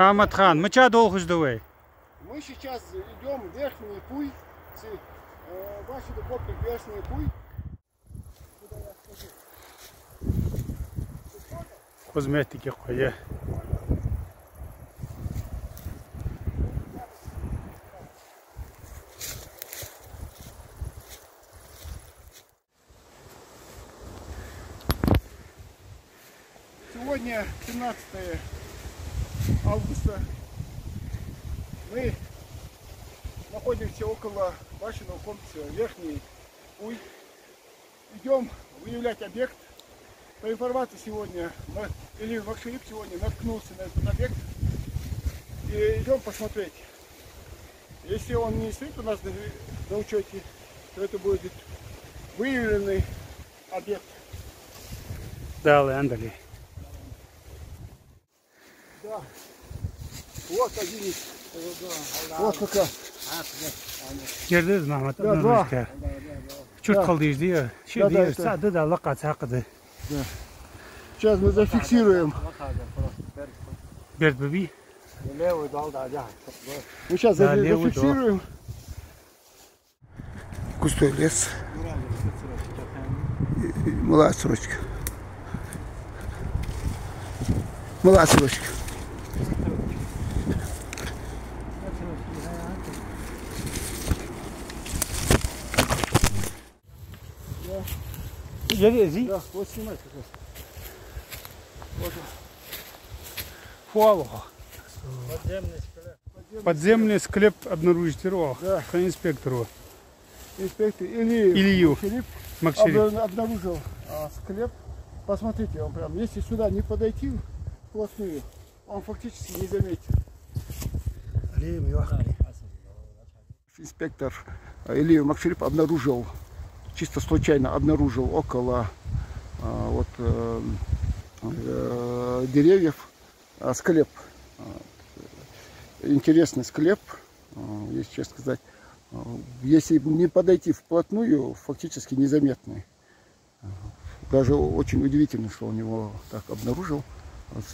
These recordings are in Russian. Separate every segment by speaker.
Speaker 1: Ахматхан, мы чего долго ждали?
Speaker 2: Мы сейчас идем в Верхний Пуй. Ваши докопы Верхний Пуй.
Speaker 1: Косметики какие.
Speaker 2: Сегодня 17 августа. Мы находимся около башенного комплекса Верхний Пуй. Идем выявлять объект. По информации сегодня, Илью Макшерип сегодня наткнулся на этот объект. И идем посмотреть. Если он не стоит у нас на учете, то это будет выявленный объект.
Speaker 1: Да, Лэндали.
Speaker 2: Да. Вот один. Вот какая.
Speaker 1: Gerdes Mahmut.
Speaker 2: Да, два.
Speaker 1: Чуть қалды жди. Şimdi сады да лақа сақыды.
Speaker 2: Да. Сейчас мы зафиксируем.
Speaker 1: Бердбеби.
Speaker 2: Мы сейчас зафиксируем. Густой лес. Мала сорочка. Мала сорочка.
Speaker 1: Да,
Speaker 2: вот снимай как раз. Вот
Speaker 1: он. Фуалуха. Подземный склеп обнаружите.
Speaker 2: Да.
Speaker 1: По инспектору.
Speaker 2: Инспектор Илью
Speaker 1: Макшерип
Speaker 2: обнаружил склеп. Посмотрите, он прям, если сюда не подойти вплотную, он фактически не заметит. Инспектор Илью Макшерип обнаружил, чисто случайно обнаружил около деревьев склеп. Интересный склеп, если честно сказать. Если не подойти вплотную, фактически незаметный. Даже очень удивительно, что он его так обнаружил.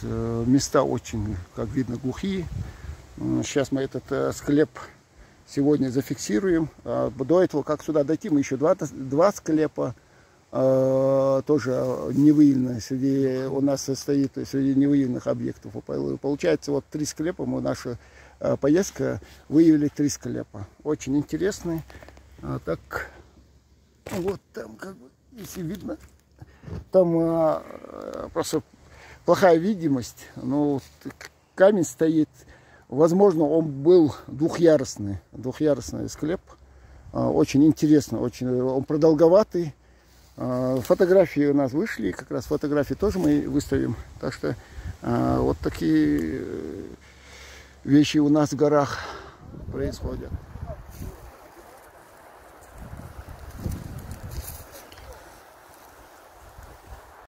Speaker 2: Места очень, как видно, глухие. Сейчас мы этот склеп сегодня зафиксируем. До этого, как сюда дойти, мы еще два склепа тоже не выявлены. У нас состоит среди невыявленных объектов. Получается, вот 3 склепа, наша поездка выявили 3 склепа. Очень интересные. Так, вот там, как бы, если видно, там просто плохая видимость. Но камень стоит. Возможно, он был двухъярусный склеп. Очень интересно, он продолговатый. Фотографии у нас вышли, как раз фотографии тоже мы выставим. Так что вот такие вещи у нас в горах происходят.